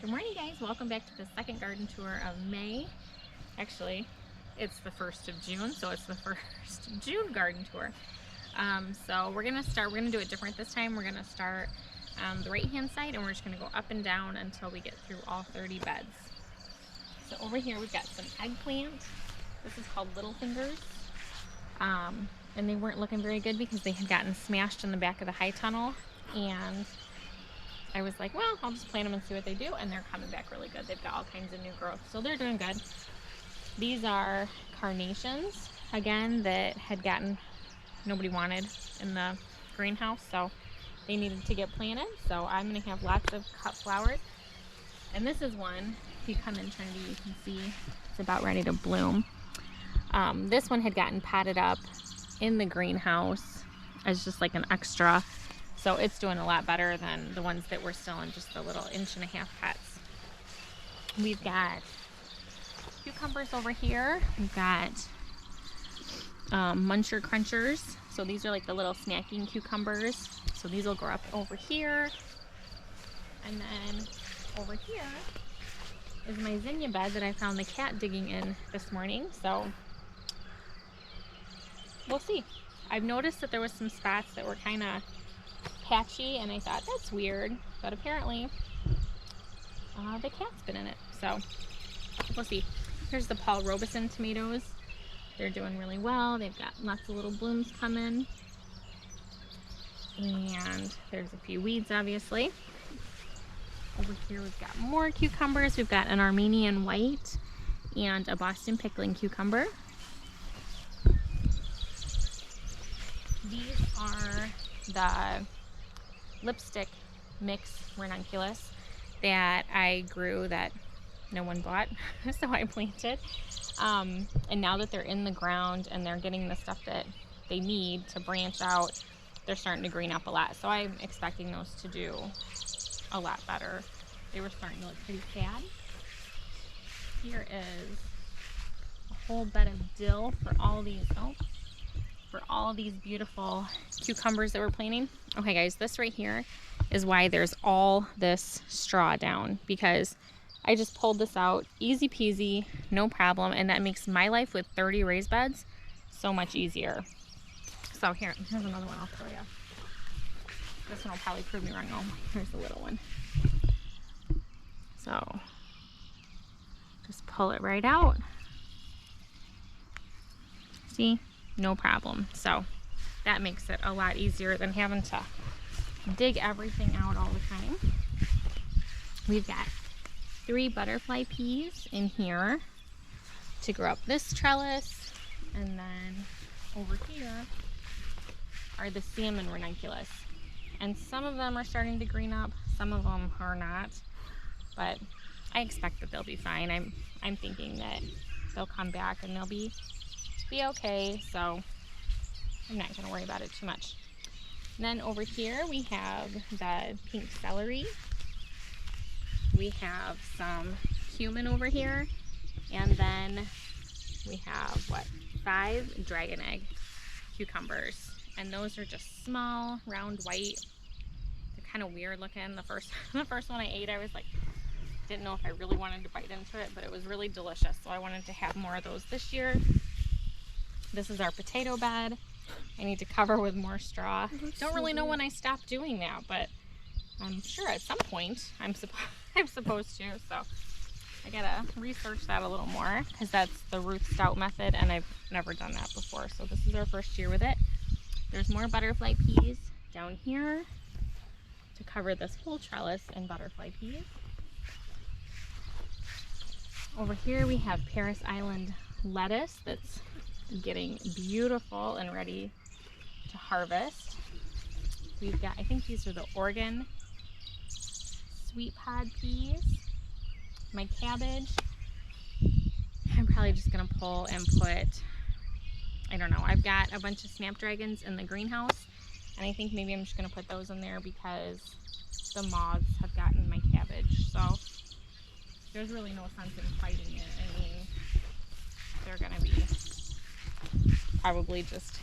Good morning, guys. Welcome back to the second garden tour of May. Actually, it's the 1st of June, so it's the first June garden tour. So we're gonna do it different this time. We're gonna start on the right hand side and we're just gonna go up and down until we get through all 30 beds. So over here we've got some eggplant. This is called Little Fingers. And they weren't looking very good because they had gotten smashed in the back of the high tunnel, and I was like, well, I'll just plant them and see what they do, and they're coming back really good. They've got all kinds of new growth, so they're doing good. These are carnations, again, that had gotten nobody wanted in the greenhouse, so they needed to get planted. So I'm going to have lots of cut flowers. And this is one, if you come in, Trinity, you can see it's about ready to bloom. This one had gotten potted up in the greenhouse as just like an extra. So it's doing a lot better than the ones that were still in just the little 1.5 inch pots. We've got cucumbers over here. We've got muncher crunchers. So these are like the little snacking cucumbers. So these will grow up over here. And then over here is my zinnia bed that I found the cat digging in this morning. So we'll see. I've noticed that there was some spots that were kind of patchy, and I thought that's weird, but apparently the cat's been in it, so we'll see. Here's the Paul Robeson tomatoes. They're doing really well. They've got lots of little blooms coming, and there's a few weeds, obviously. Over here we've got more cucumbers. We've got an Armenian white and a Boston pickling cucumber. These are the lipstick mix ranunculus that I grew that no one bought, so I planted. And now that they're in the ground and they're getting the stuff that they need to branch out, they're starting to green up a lot. So I'm expecting those to do a lot better. They were starting to look pretty sad. Here is a whole bed of dill for all these. For all these beautiful cucumbers that we're planting. Okay guys, this right here is why there's all this straw down, because I just pulled this out, easy peasy, no problem, and that makes my life with 30 raised beds so much easier. So here's another one I'll throw you. This one will probably prove me wrong. Oh, here's the little one. So just pull it right out. See? No problem. So that makes it a lot easier than having to dig everything out all the time. We've got 3 butterfly peas in here to grow up this trellis, and then over here are the salmon ranunculus, and some of them are starting to green up, some of them are not, but I expect that they'll be fine. I'm thinking that they'll come back and they'll be okay, so I'm not going to worry about it too much. And then over here we have the pink celery. We have some cumin over here, and then we have 5 dragon egg cucumbers, and those are just small, round, white. They're kind of weird looking. The first one I ate, I was like, didn't know if I really wanted to bite into it, but it was really delicious, so I wanted to have more of those this year. This is our potato bed. I need to cover with more straw. Don't really know when I stop doing that, but I'm sure at some point I'm supposed to. So I gotta research that a little more, because that's the Ruth Stout method, and I've never done that before. So this is our first year with it. There's more butterfly peas down here to cover this whole trellis in butterfly peas. Over here we have Paris Island lettuce that's getting beautiful and ready to harvest. We've got, I think these are the Oregon sweet pod peas. My cabbage, I'm probably just gonna pull and put, I don't know, I've got a bunch of snapdragons in the greenhouse, and I think maybe I'm just gonna put those in there because the moths have gotten my cabbage. So there's really no sense in fighting it. I mean, they're gonna be probably just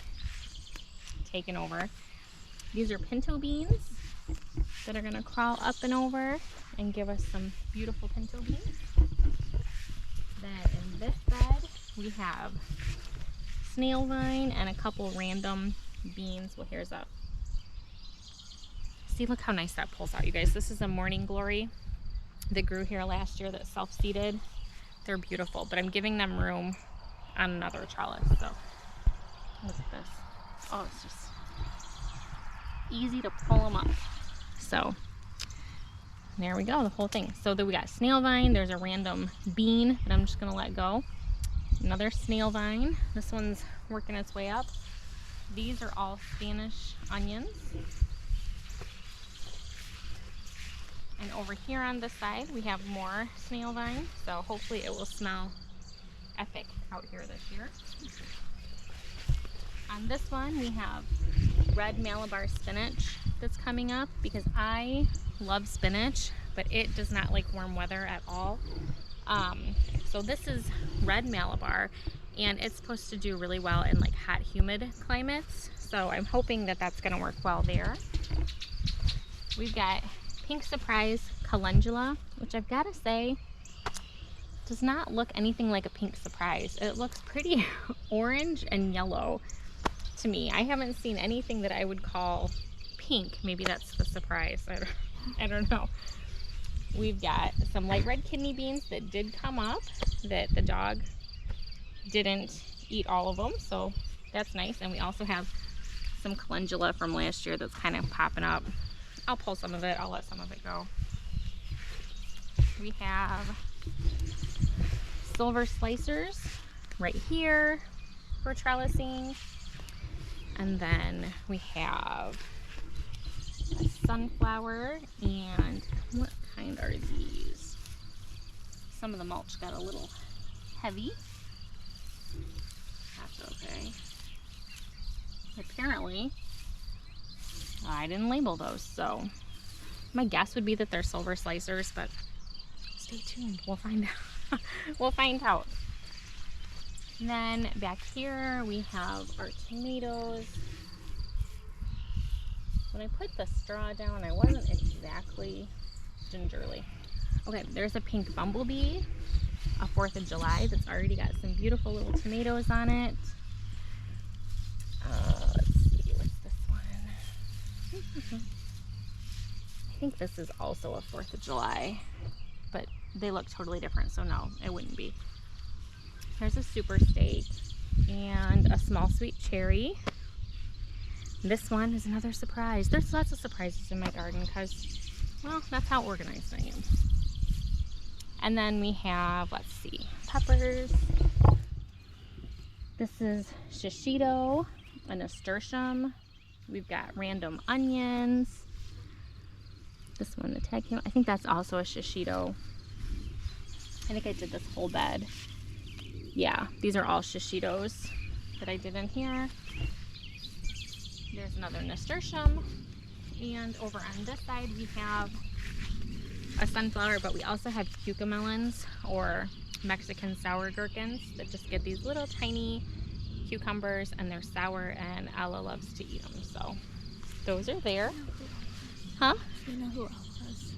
taken over. These are pinto beans that are gonna crawl up and over and give us some beautiful pinto beans. Then in this bed, we have snail vine and a couple random beans. Well, here's a, see, look how nice that pulls out, you guys. This is a morning glory that grew here last year that's self-seeded. They're beautiful, but I'm giving them room on another trellis. So look at this. Oh, it's just easy to pull them up. So there we go, the whole thing. So then we got snail vine. There's a random bean that I'm just gonna let go. Another snail vine. This one's working its way up. These are all Spanish onions. And over here on this side, we have more snail vine. So hopefully it will smell epic out here this year. On this one, we have red Malabar spinach that's coming up because I love spinach, but it does not like warm weather at all. So this is red Malabar, and it's supposed to do really well in like hot, humid climates. So I'm hoping that that's gonna work well there. We've got Pink Surprise calendula, which I've got to say does not look anything like a pink surprise. It looks pretty orange and yellow to me. I haven't seen anything that I would call pink. Maybe that's the surprise. I don't know. We've got some light red kidney beans that did come up, that the dog didn't eat all of them, so that's nice. And we also have some calendula from last year that's kind of popping up. I'll pull some of it, I'll let some of it go. We have silver slicers right here for trellising. And then we have a sunflower, and what kind are these? Some of the mulch got a little heavy. That's okay. Apparently, I didn't label those, so my guess would be that they're silver slicers, but stay tuned, we'll find out. We'll find out. And then back here we have our tomatoes. When I put the straw down, I wasn't exactly gingerly. Okay, there's a pink bumblebee, a 4th of July that's already got some beautiful little tomatoes on it. Let's see, what's this one? I think this is also a 4th of July, but they look totally different, so no, it wouldn't be. There's a super steak and a small sweet cherry. This one is another surprise. There's lots of surprises in my garden because, well, that's how organized I am. And then we have, let's see, peppers. This is shishito, a nasturtium. We've got random onions. This one, the tag came, I think that's also a shishito. I think I did this whole bed. Yeah, these are all shishitos that I did in here. There's another nasturtium. And over on this side we have a sunflower, but we also have cucamelons, or Mexican sour gherkins, that just get these little tiny cucumbers, and they're sour, and Ella loves to eat them. So those are there. Huh? You know who else was?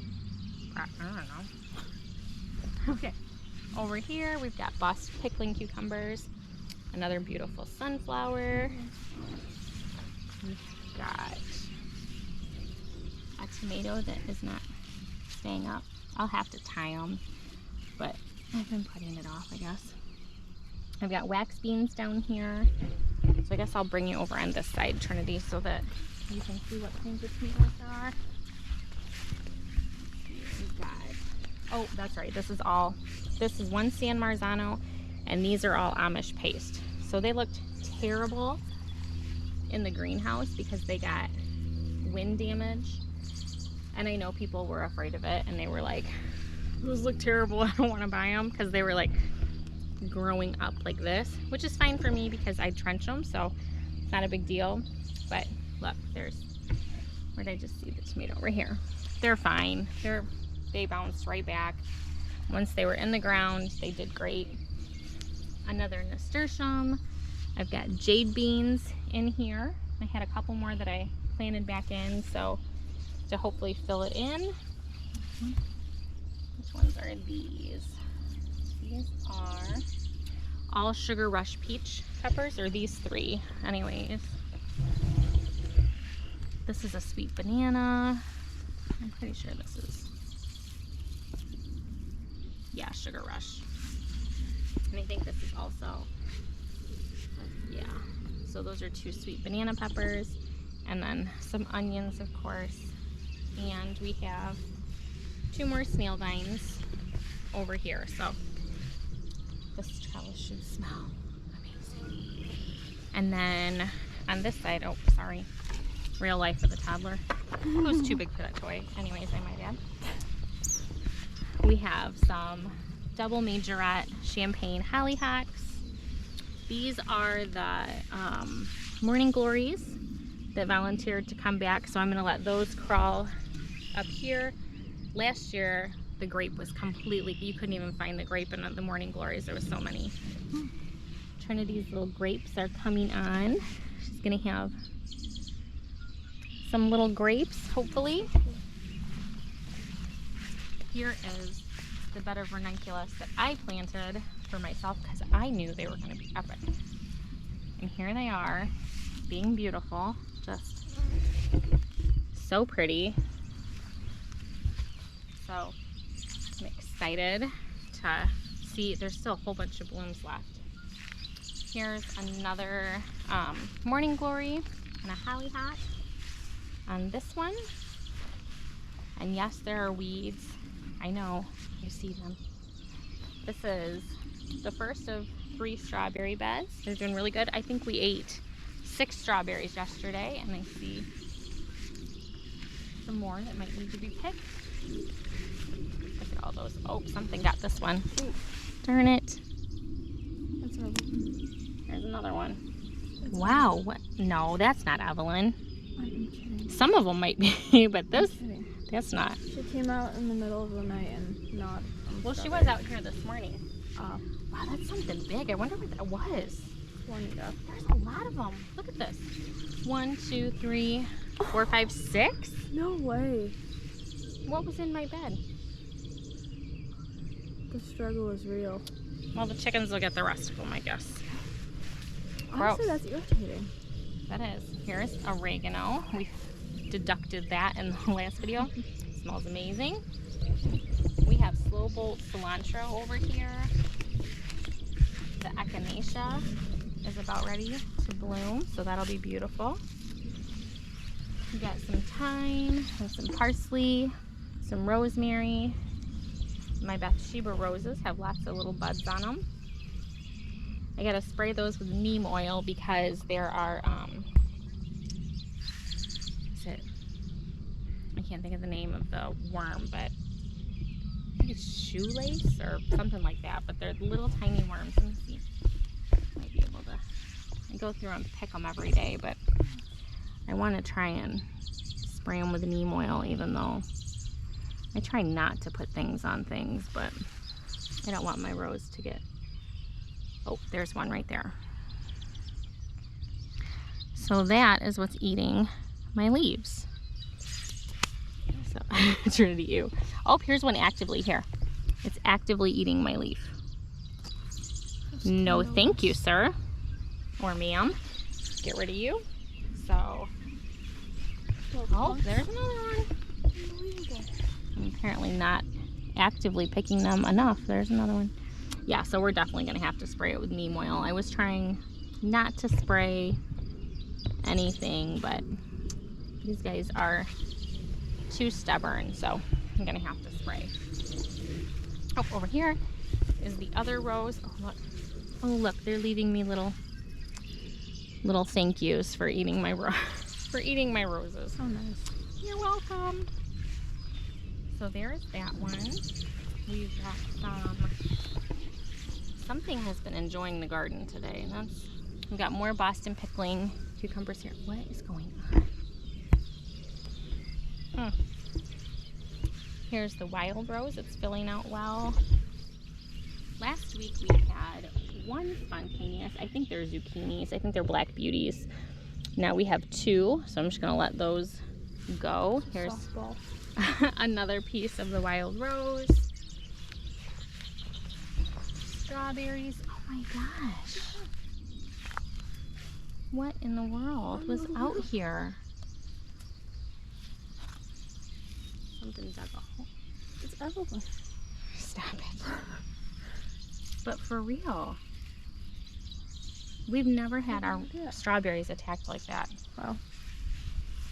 I don't know. Okay. Over here, we've got Boston pickling cucumbers, another beautiful sunflower. We've got a tomato that is not staying up. I'll have to tie them, but I've been putting it off, I guess. I've got wax beans down here. So I guess I'll bring you over on this side, Trinity, so that you can see what kinds of tomatoes there are. We've got, oh, that's right, this is one San Marzano, and these are all Amish paste. So they looked terrible in the greenhouse because they got wind damage. And I know people were afraid of it, and they were like, those look terrible, I don't want to buy them, because they were like growing up like this, which is fine for me because I trench them, so it's not a big deal. But look, there's, where did I just see the tomato? Right here. They're fine. They bounced right back. Once they were in the ground, they did great. Another nasturtium. I've got jade beans in here. I had a couple more that I planted back in, so to hopefully fill it in. Which ones are these? These are all Sugar Rush peach peppers, or these three. Anyways, this is a sweet banana. I'm pretty sure this is, yeah, Sugar Rush. And I think this is also, yeah. So those are 2 sweet banana peppers, and then some onions, of course. And we have 2 more snail vines over here. So this trellis should smell amazing. And then on this side, oh, sorry, real life of the toddler. Who's too big for that toy? Anyways, I might add. We have some double majorette champagne hollyhocks. These are the morning glories that volunteered to come back, so I'm going to let those crawl up here. Last year the grape was completely, you couldn't even find the grape in the morning glories, there was so many. Trinity's little grapes are coming on. She's going to have some little grapes, hopefully. Here is the bed of ranunculus that I planted for myself because I knew they were going to be epic. And here they are, being beautiful, just so pretty. So I'm excited to see, there's still a whole bunch of blooms left. Here's another morning glory and a hollyhock on this one. And yes, there are weeds. I know, you see them. This is the first of 3 strawberry beds. They're doing really good. I think we ate 6 strawberries yesterday, and I see some more that might need to be picked. Look at all those. Oh, something got this one. Ooh, darn it. That's Evelyn. There's another one. That's wow, what? No, that's not Evelyn. I'm kidding. Some of them might be, but this, that's not. She came out in the middle of the night and gnawed. Well, she was out here this morning. Wow, that's something big. I wonder what that was. Juanita. There's a lot of them. Look at this. 1, 2, 3, 4, 5, 6. No way. What was in my bed? The struggle is real. Well, the chickens will get the rest of them, I guess. Honestly, that's irritating. That is. Here's oregano. We deducted that in the last video. Smells amazing. We have slow bolt cilantro over here. The echinacea is about ready to bloom, so that'll be beautiful. We got some thyme, and some parsley, some rosemary. My Bathsheba roses have lots of little buds on them. I gotta spray those with neem oil because there are, I can't think of the name of the worm, but I think it's shoelace or something like that, but they're little tiny worms. Let me see. Might be able to, I go through and pick them every day, but I want to try and spray them with neem oil, even though I try not to put things on things, but I don't want my rose to get, oh, there's one right there. So that is what's eating my leaves. So, Trinity, ew. Oh, here's one actively here. It's actively eating my leaf. No, thank you, sir. Or ma'am. Get rid of you. So, oh, there's another one. I'm apparently not actively picking them enough. There's another one. Yeah, so we're definitely going to have to spray it with neem oil. I was trying not to spray anything, but these guys are too stubborn, so I'm going to have to spray. Oh, over here is the other rose. Oh, look. Oh, look, they're leaving me little thank yous for eating my roses. Oh, nice. You're welcome. So there's that one. We've got something has been enjoying the garden today. And we've got more Boston pickling cucumbers here. What is going on? Here's the wild rose. It's filling out well. Last week we had one spontaneous. I think they're zucchinis. I think they're black beauties. Now we have 2, so I'm just going to let those go. Here's another piece of the wild rose. strawberries. Oh my gosh. What in the world was out here? Something dug a hole. It's everywhere. Stop it. But for real, we've never had our strawberries attacked like that. Wow.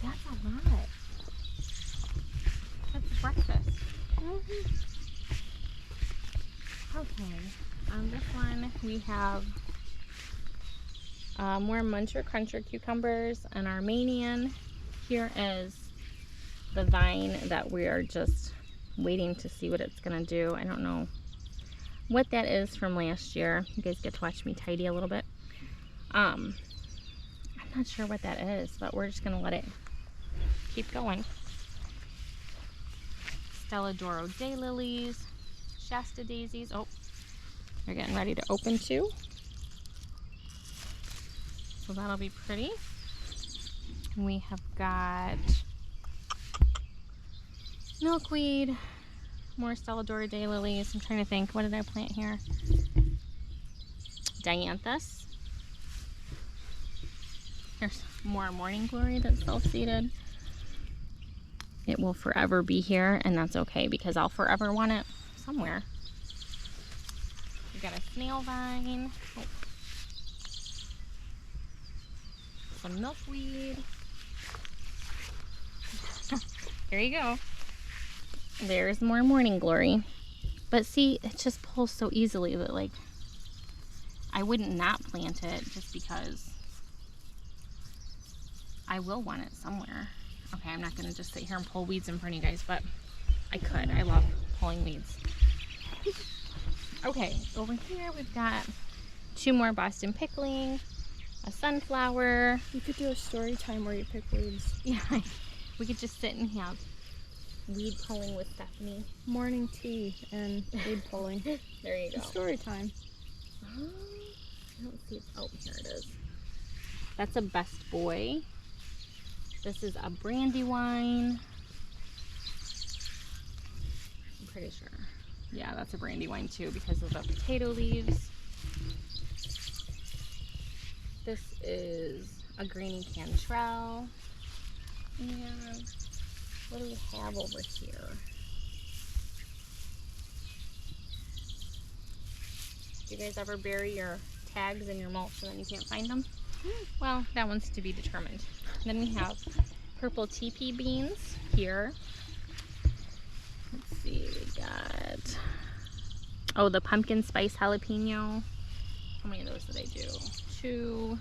That's a lot. That's breakfast. Okay, on this one we have more Muncher Cruncher cucumbers, and Armenian. Here is the vine that we are just waiting to see what it's gonna do. I don't know what that is from last year. You guys get to watch me tidy a little bit. I'm not sure what that is, but we're just gonna let it keep going. Stella Doro daylilies, Shasta daisies. Oh, they're getting ready to open too. So that'll be pretty. We have got milkweed, more Stella Doro daylilies. I'm trying to think, what did I plant here? Dianthus. There's more morning glory that's self-seeded. It will forever be here, and that's okay because I'll forever want it somewhere. We've got a snail vine. Oh. Some milkweed. There you go. There's more morning glory. But see, it just pulls so easily that, like, I wouldn't not plant it just because I will want it somewhere. Okay, I'm not going to just sit here and pull weeds in front of you guys, but I could. I love pulling weeds. Okay, over here we've got 2 more Boston pickling, a sunflower. You could do a story time where you pick weeds. Yeah, we could just sit and have weed pulling with Stephanie. Morning tea and weed pulling. There you go. Story time. I don't see it. Oh, here it is. That's a best boy. This is a brandywine. I'm pretty sure. Yeah, that's a brandywine too because of the potato leaves. This is a greeny cantrell. And what do we have over here? Do you guys ever bury your tags in your mulch and then you can't find them? Well, that one's to be determined. Then we have purple TP beans here. Let's see, we got, oh, the pumpkin spice jalapeno. How many of those did I do? 2.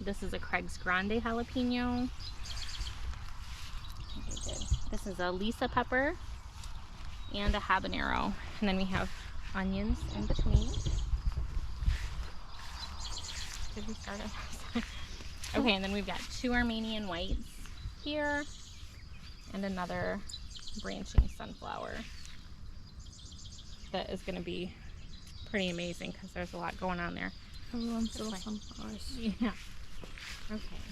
This is a Craig's Grande jalapeno. I think I did. This is a Lisa pepper and a habanero. And then we have onions in between. Did we start it? Okay, and then we've got 2 Armenian whites here and another branching sunflower that is going to be pretty amazing because there's a lot going on there. Everyone's little sunflowers. Yeah. Okay.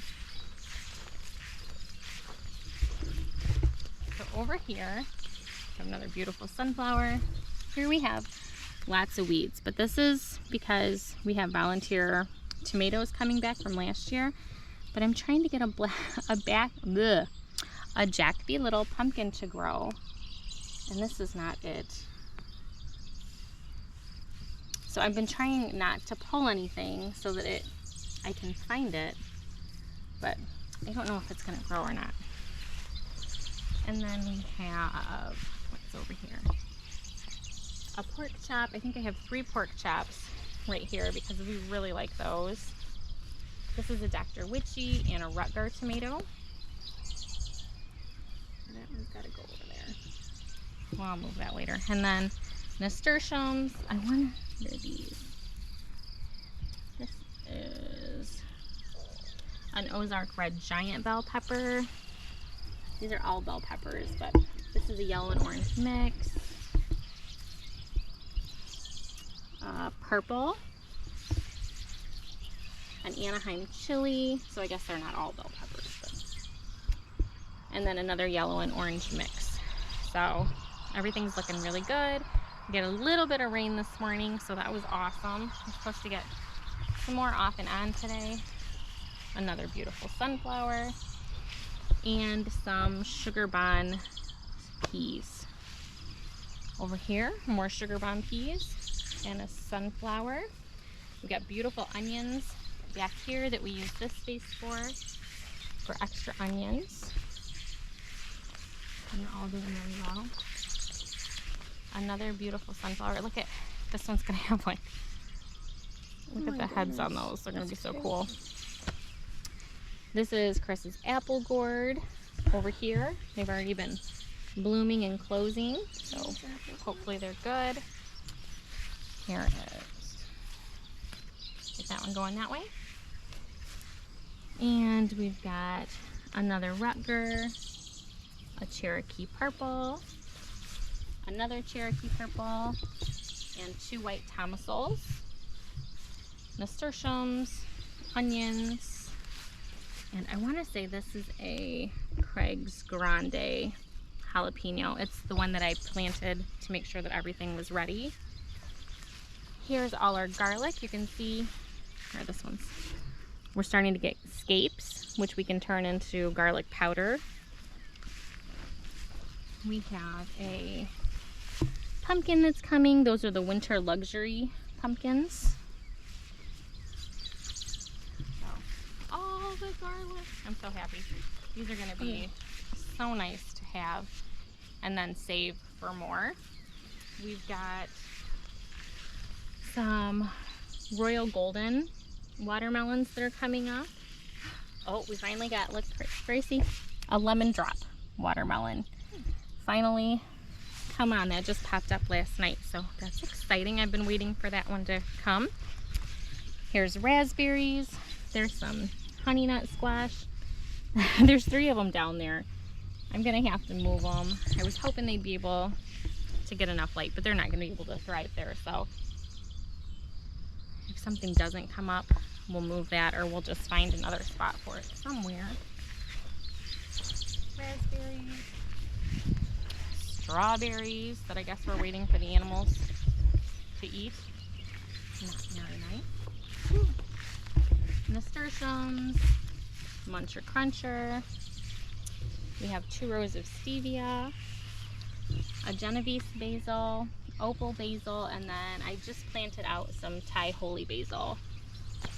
So over here, we have another beautiful sunflower. Here we have lots of weeds, but this is because we have volunteer tomatoes coming back from last year. But I'm trying to get a Jack B. Little pumpkin to grow, and this is not it. So I've been trying not to pull anything so that I can find it, but I don't know if it's going to grow or not. And then we have, what's over here? A pork chop. I think I have 3 pork chops right here because we really like those. This is a Dr. Witchy and a Rutger tomato. That one's got to go over there. Well, I'll move that later. And then nasturtiums. I wonder these. This is an Ozark Red giant bell pepper. These are all bell peppers, but this is a yellow and orange mix. Purple. An Anaheim chili. So I guess they're not all bell peppers. But. And then another yellow and orange mix. So everything's looking really good. We got a little bit of rain this morning, so that was awesome. We're supposed to get some more off and on today. Another beautiful sunflower and some sugar bun peas. Over here, more sugar bun peas and a sunflower. We got beautiful onions back here that we use this space for extra onions. And they're all doing really well. Another beautiful sunflower. Look at this one's gonna have like, look at the heads on those. They're gonna be so cool. This is Chris's apple gourd over here. They've already been blooming and closing, so hopefully they're good. Here it is. Get that one going that way. And we've got another Rutger, a Cherokee purple, another Cherokee purple, and 2 white tomasols, nasturtiums, onions, and I want to say this is a Craig's Grande jalapeno. It's the one that I planted to make sure that everything was ready. Here's all our garlic. You can see, or this one's, we're starting to get scapes, which we can turn into garlic powder. We have a pumpkin that's coming. Those are the winter luxury pumpkins. So, all the garlic. I'm so happy. These are going to be so nice to have and then save for more. We've got some Royal Golden watermelons that are coming up. Oh, we finally got, look, Gracie, a lemon drop watermelon. Finally, come on, that just popped up last night, so that's exciting. I've been waiting for that one to come. Here's raspberries. There's some honey nut squash. There's 3 of them down there. I'm gonna have to move them. I was hoping they'd be able to get enough light, but they're not gonna be able to thrive there, so if something doesn't come up, we'll move that, or we'll just find another spot for it somewhere. Raspberries, strawberries that I guess we're waiting for the animals to eat. Not very nice. Nasturtiums, muncher cruncher. We have 2 rows of stevia, a Genovese basil, opal basil, and then I just planted out some Thai holy basil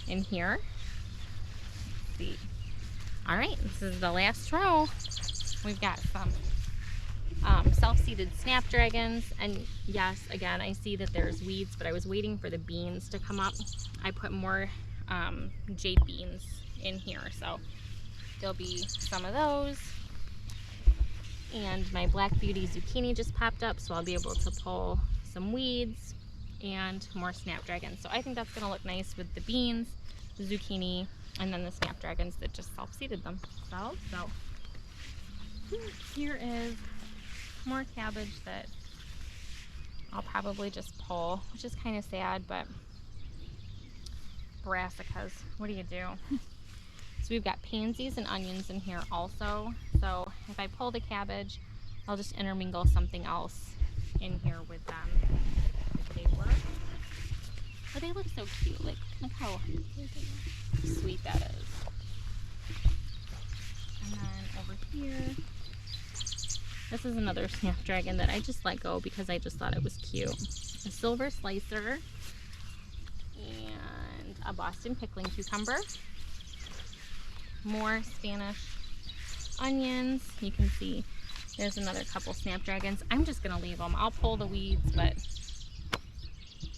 in here. Let's see. All right, this is the last row. We've got some self-seeded snapdragons, and yes, again, I see that there's weeds, but I was waiting for the beans to come up. I put more jade beans in here, so there'll be some of those. And my Black Beauty zucchini just popped up, so I'll be able to pull some weeds and more snapdragons. So I think that's gonna look nice with the beans, the zucchini, and then the snapdragons that just self-seeded themselves. So here is more cabbage that I'll probably just pull, which is kind of sad, but brassicas, what do you do? So we've got pansies and onions in here also. So if I pull the cabbage, I'll just intermingle something else in here with them if they work. But they look so cute. Like, look how sweet that is. And then over here, this is another snapdragon that I just let go because I just thought it was cute. A silver slicer and a Boston pickling cucumber. More Spanish onions. You can see there's another couple snapdragons. I'm just gonna leave them. I'll pull the weeds, but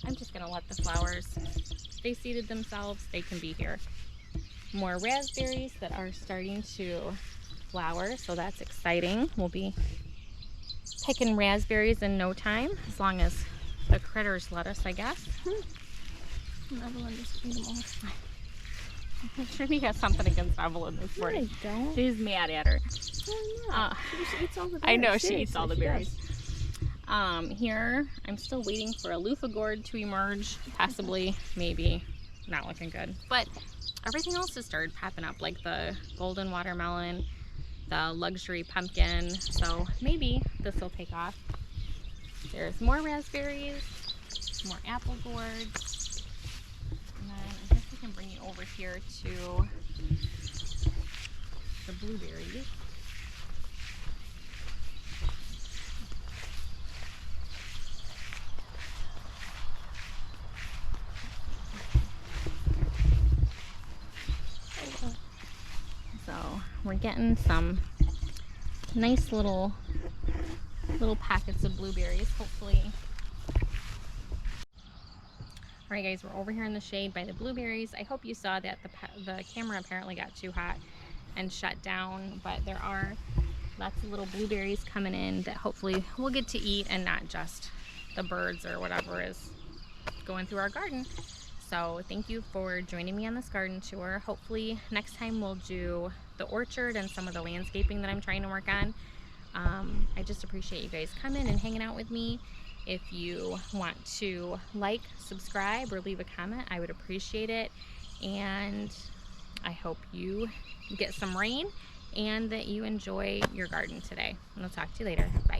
I'm just gonna let the flowers, they seeded themselves, they can be here. More raspberries that are starting to flower, so that's exciting. We'll be picking raspberries in no time, as long as the critters let us, I guess. Evelyn just ate them all. Trinity has something against Evelyn this morning. No, I don't. She's mad at her. Oh, she just eats all the berries. I know, she Seriously, eats all the she berries. does. Here, I'm still waiting for a loofah gourd to emerge. Possibly, maybe. Not looking good. But everything else has started popping up, like the golden watermelon, the luxury pumpkin. So maybe this will take off. There's more raspberries, more apple gourds, and then I guess we can bring you over here to the blueberries. So we're getting some nice little packets of blueberries, hopefully. Alright guys, we're over here in the shade by the blueberries. I hope you saw that the camera apparently got too hot and shut down, but there are lots of little blueberries coming in that hopefully we'll get to eat and not just the birds or whatever is going through our garden. So thank you for joining me on this garden tour. Hopefully next time we'll do the orchard and some of the landscaping that I'm trying to work on. I just appreciate you guys coming and hanging out with me. If you want to like, subscribe, or leave a comment, I would appreciate it. And I hope you get some rain and that you enjoy your garden today. And I'll talk to you later. Bye.